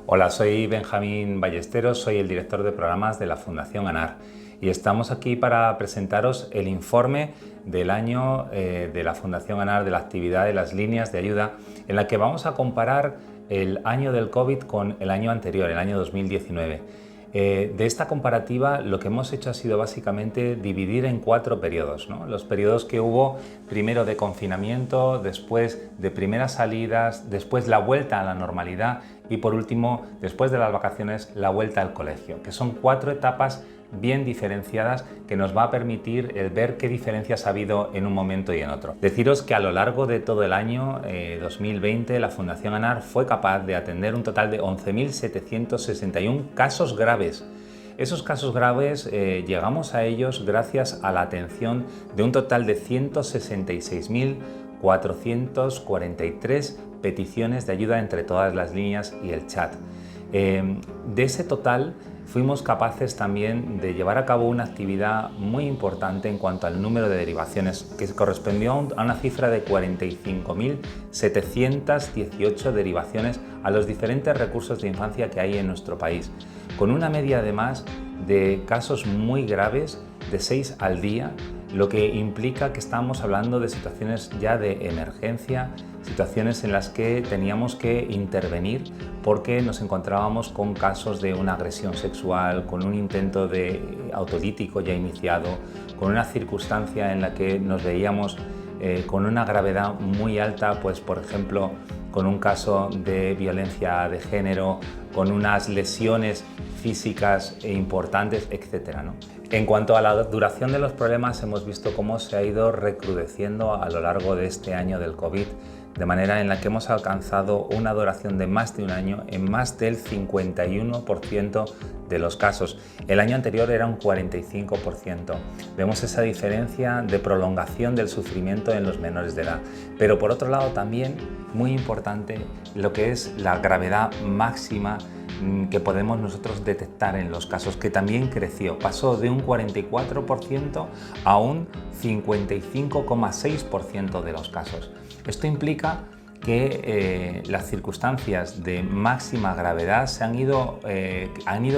Hola, soy Benjamín Ballesteros, soy el director de programas de la Fundación ANAR y estamos aquí para presentaros el informe del año de la Fundación ANAR de la actividad de las líneas de ayuda, en la que vamos a comparar el año del COVID con el año anterior, el año 2019. De esta comparativa lo que hemos hecho ha sido básicamente dividir en 4 periodos, ¿no? Los periodos que hubo primero de confinamiento, después de primeras salidas, después la vuelta a la normalidad y por último, después de las vacaciones, la vuelta al colegio, que son 4 etapas bien diferenciadas que nos va a permitir el ver qué diferencias ha habido en un momento y en otro. Deciros que a lo largo de todo el año 2020 la Fundación ANAR fue capaz de atender un total de 11.761 casos graves. Esos casos graves llegamos a ellos gracias a la atención de un total de 166.443 peticiones de ayuda entre todas las líneas y el chat. De ese total fuimos capaces también de llevar a cabo una actividad muy importante en cuanto al número de derivaciones, que correspondió a una cifra de 45.718 derivaciones a los diferentes recursos de infancia que hay en nuestro país, con una media además de casos muy graves de 6 al día, lo que implica que estamos hablando de situaciones ya de emergencia, situaciones en las que teníamos que intervenir porque nos encontrábamos con casos de una agresión sexual, con un intento de autolítico ya iniciado, con una circunstancia en la que nos veíamos con una gravedad muy alta, pues por ejemplo con un caso de violencia de género, con unas lesiones físicas importantes, etcétera, ¿no? En cuanto a la duración de los problemas, hemos visto cómo se ha ido recrudeciendo a lo largo de este año del COVID, de manera en la que hemos alcanzado una duración de más de un año en más del 51% de los casos. El año anterior era un 45%. Vemos esa diferencia de prolongación del sufrimiento en los menores de edad. Pero por otro lado también, muy importante, lo que es la gravedad máxima que podemos nosotros detectar en los casos, que también creció, pasó de un 44% a un 55,6% de los casos. Esto implica que las circunstancias de máxima gravedad han ido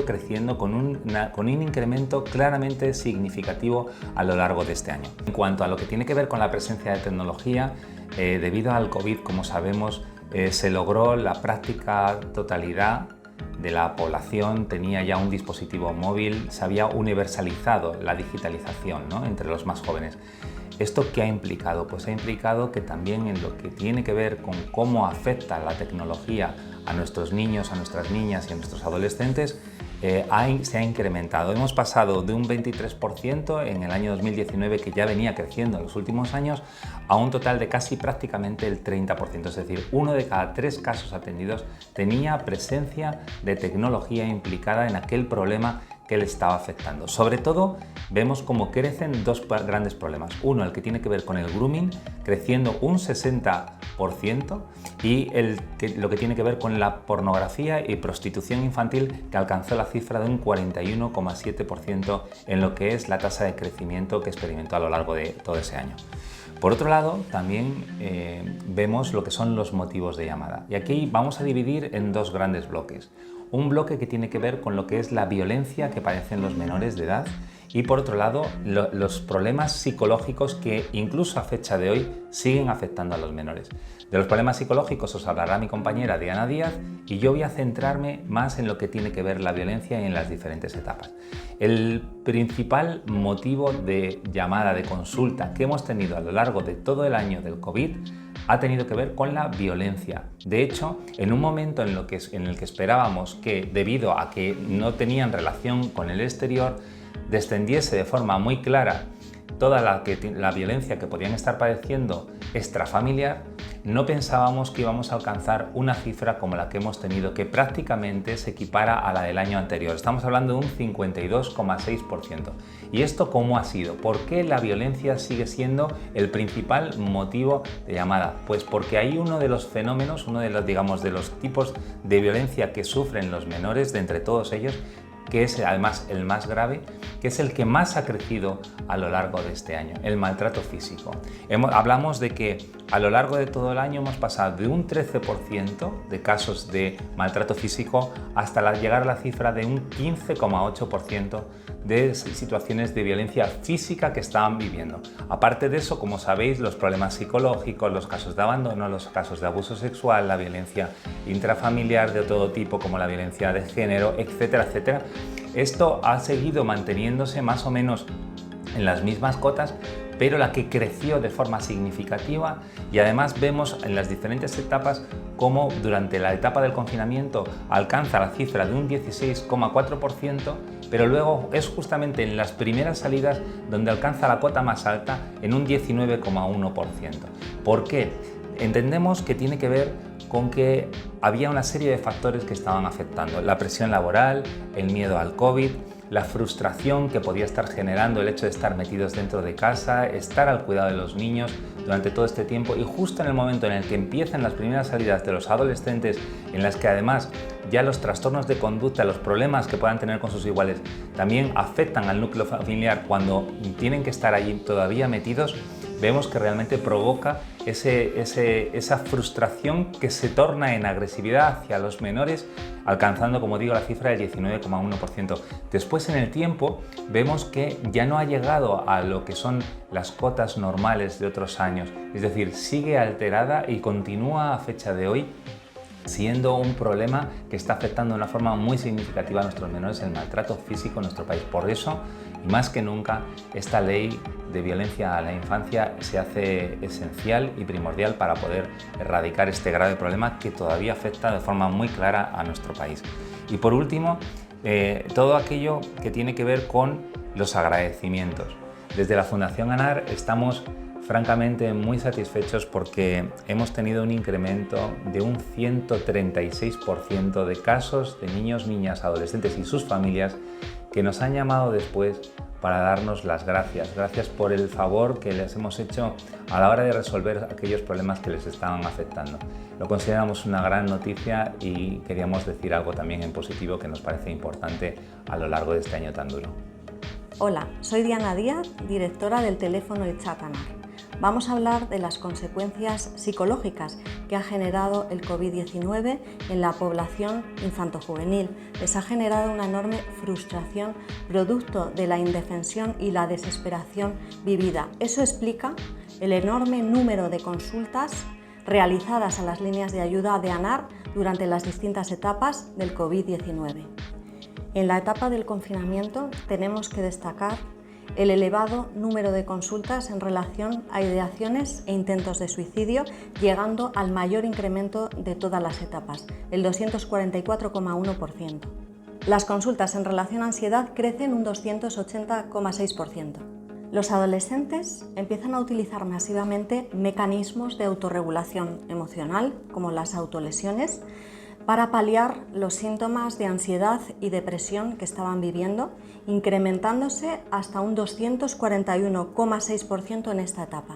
creciendo con un incremento claramente significativo a lo largo de este año. En cuanto a lo que tiene que ver con la presencia de tecnología, debido al COVID, como sabemos, se logró la práctica totalidad de la población tenía ya un dispositivo móvil, se había universalizado la digitalización, ¿no?, entre los más jóvenes. ¿Esto qué ha implicado? Pues ha implicado que también en lo que tiene que ver con cómo afecta la tecnología a nuestros niños, a nuestras niñas y a nuestros adolescentes, se ha incrementado. Hemos pasado de un 23% en el año 2019, que ya venía creciendo en los últimos años, a un total de casi prácticamente el 30%. Es decir, 1 de cada 3 casos atendidos tenía presencia de tecnología implicada en aquel problema que le estaba afectando. Sobre todo, vemos cómo crecen 2 grandes problemas. Uno, el que tiene que ver con el grooming, creciendo un 60%, y lo que tiene que ver con la pornografía y prostitución infantil, que alcanzó la cifra de un 41,7% en lo que es la tasa de crecimiento que experimentó a lo largo de todo ese año. Por otro lado, también vemos lo que son los motivos de llamada. Y aquí vamos a dividir en 2 grandes bloques. Un bloque que tiene que ver con lo que es la violencia que padecen los menores de edad y, por otro lado, los problemas psicológicos que incluso a fecha de hoy siguen afectando a los menores. De los problemas psicológicos os hablará mi compañera Diana Díaz y yo voy a centrarme más en lo que tiene que ver la violencia en las diferentes etapas. El principal motivo de llamada, de consulta que hemos tenido a lo largo de todo el año del COVID ha tenido que ver con la violencia. De hecho, en un momento en el que esperábamos que, debido a que no tenían relación con el exterior, descendiese de forma muy clara toda la violencia que podían estar padeciendo extrafamiliar, no pensábamos que íbamos a alcanzar una cifra como la que hemos tenido, que prácticamente se equipara a la del año anterior. Estamos hablando de un 52,6%. ¿Y esto cómo ha sido? ¿Por qué la violencia sigue siendo el principal motivo de llamada? Pues porque hay uno de los fenómenos, uno de los tipos de violencia que sufren los menores, de entre todos ellos, que es además el más grave, que es el que más ha crecido a lo largo de este año, el maltrato físico. Hablamos de que a lo largo de todo el año hemos pasado de un 13% de casos de maltrato físico hasta llegar a la cifra de un 15,8% de situaciones de violencia física que estaban viviendo. Aparte de eso, como sabéis, los problemas psicológicos, los casos de abandono, los casos de abuso sexual, la violencia intrafamiliar de todo tipo, como la violencia de género, etcétera, etcétera. Esto ha seguido manteniéndose más o menos en las mismas cotas, pero la que creció de forma significativa, y además vemos en las diferentes etapas cómo durante la etapa del confinamiento alcanza la cifra de un 16,4%, pero luego es justamente en las primeras salidas donde alcanza la cota más alta en un 19,1%. ¿Por qué? Entendemos que tiene que ver con que había una serie de factores que estaban afectando: la presión laboral, el miedo al COVID, la frustración que podía estar generando el hecho de estar metidos dentro de casa, estar al cuidado de los niños durante todo este tiempo, y justo en el momento en el que empiezan las primeras salidas de los adolescentes, en las que además ya los trastornos de conducta, los problemas que puedan tener con sus iguales también afectan al núcleo familiar cuando tienen que estar allí todavía metidos, vemos que realmente provoca esa frustración que se torna en agresividad hacia los menores, alcanzando, como digo, la cifra del 19,1%. Después, en el tiempo, vemos que ya no ha llegado a lo que son las cotas normales de otros años, es decir, sigue alterada y continúa a fecha de hoy siendo un problema que está afectando de una forma muy significativa a nuestros menores, el maltrato físico en nuestro país. Por eso, y más que nunca, esta ley de violencia a la infancia se hace esencial y primordial para poder erradicar este grave problema que todavía afecta de forma muy clara a nuestro país. Y por último, todo aquello que tiene que ver con los agradecimientos. Desde la Fundación ANAR estamos francamente muy satisfechos porque hemos tenido un incremento de un 136% de casos de niños, niñas, adolescentes y sus familias que nos han llamado después para darnos las gracias. Gracias por el favor que les hemos hecho a la hora de resolver aquellos problemas que les estaban afectando. Lo consideramos una gran noticia y queríamos decir algo también en positivo que nos parece importante a lo largo de este año tan duro. Hola, soy Diana Díaz, directora del teléfono y chat ANAR. Vamos a hablar de las consecuencias psicológicas que ha generado el COVID-19 en la población infantojuvenil. Les ha generado una enorme frustración producto de la indefensión y la desesperación vivida. Eso explica el enorme número de consultas realizadas a las líneas de ayuda de ANAR durante las distintas etapas del COVID-19. En la etapa del confinamiento tenemos que destacar el elevado número de consultas en relación a ideaciones e intentos de suicidio, llegando al mayor incremento de todas las etapas, el 244,1%. Las consultas en relación a ansiedad crecen un 280,6%. Los adolescentes empiezan a utilizar masivamente mecanismos de autorregulación emocional, como las autolesiones, para paliar los síntomas de ansiedad y depresión que estaban viviendo, incrementándose hasta un 241,6% en esta etapa.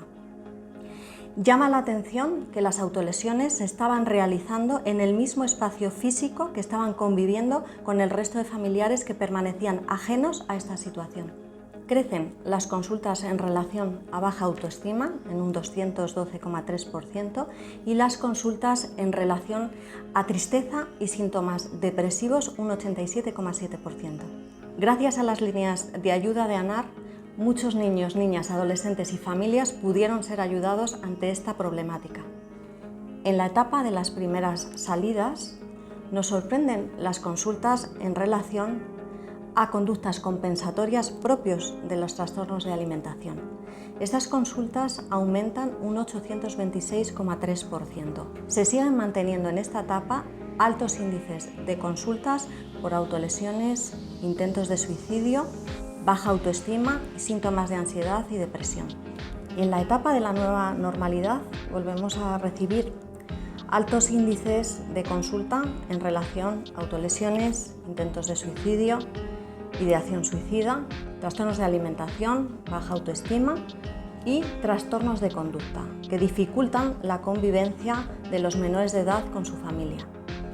Llama la atención que las autolesiones se estaban realizando en el mismo espacio físico que estaban conviviendo con el resto de familiares que permanecían ajenos a esta situación. Crecen las consultas en relación a baja autoestima en un 212,3% y las consultas en relación a tristeza y síntomas depresivos un 87,7%. Gracias a las líneas de ayuda de ANAR, muchos niños, niñas, adolescentes y familias pudieron ser ayudados ante esta problemática. En la etapa de las primeras salidas, nos sorprenden las consultas en relación a conductas compensatorias propios de los trastornos de alimentación. Estas consultas aumentan un 826,3%. Se siguen manteniendo en esta etapa altos índices de consultas por autolesiones, intentos de suicidio, baja autoestima y síntomas de ansiedad y depresión. Y en la etapa de la nueva normalidad volvemos a recibir altos índices de consulta en relación a autolesiones, intentos de suicidio, ideación suicida, trastornos de alimentación, baja autoestima y trastornos de conducta, que dificultan la convivencia de los menores de edad con su familia.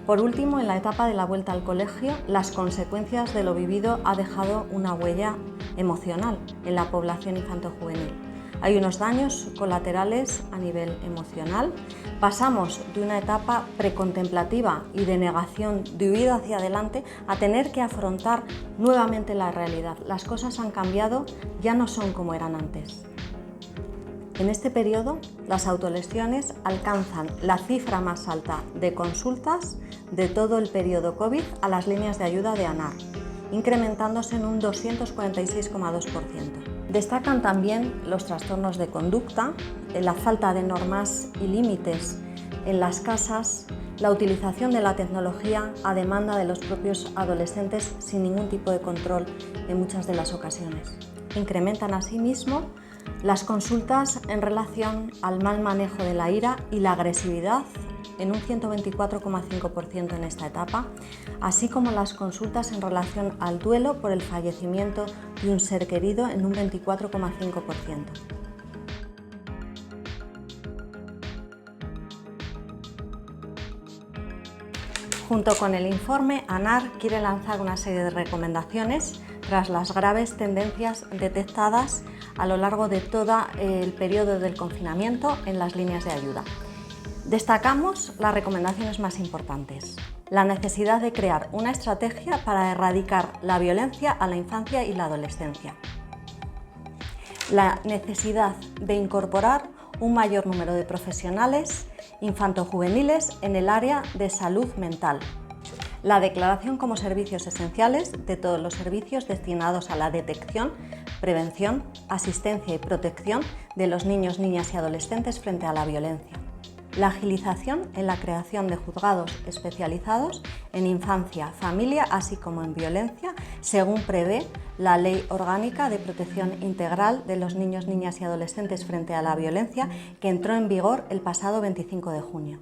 Por último, en la etapa de la vuelta al colegio, las consecuencias de lo vivido ha dejado una huella emocional en la población infanto-juvenil. Hay unos daños colaterales a nivel emocional. Pasamos de una etapa precontemplativa y de negación, de huida hacia adelante, a tener que afrontar nuevamente la realidad. Las cosas han cambiado, ya no son como eran antes. En este periodo, las autolesiones alcanzan la cifra más alta de consultas de todo el periodo COVID a las líneas de ayuda de ANAR, incrementándose en un 246,2%. Destacan también los trastornos de conducta, la falta de normas y límites en las casas, la utilización de la tecnología a demanda de los propios adolescentes sin ningún tipo de control en muchas de las ocasiones. Incrementan asimismo las consultas en relación al mal manejo de la ira y la agresividad en un 124,5% en esta etapa, así como las consultas en relación al duelo por el fallecimiento de un ser querido en un 24,5%. Junto con el informe, ANAR quiere lanzar una serie de recomendaciones tras las graves tendencias detectadas a lo largo de todo el periodo del confinamiento en las líneas de ayuda. Destacamos las recomendaciones más importantes. La necesidad de crear una estrategia para erradicar la violencia a la infancia y la adolescencia. La necesidad de incorporar un mayor número de profesionales infanto-juveniles en el área de salud mental. La declaración como servicios esenciales de todos los servicios destinados a la detección, prevención, asistencia y protección de los niños, niñas y adolescentes frente a la violencia. La agilización en la creación de juzgados especializados en infancia, familia, así como en violencia, según prevé la Ley Orgánica de Protección Integral de los Niños, Niñas y Adolescentes frente a la Violencia, que entró en vigor el pasado 25 de junio.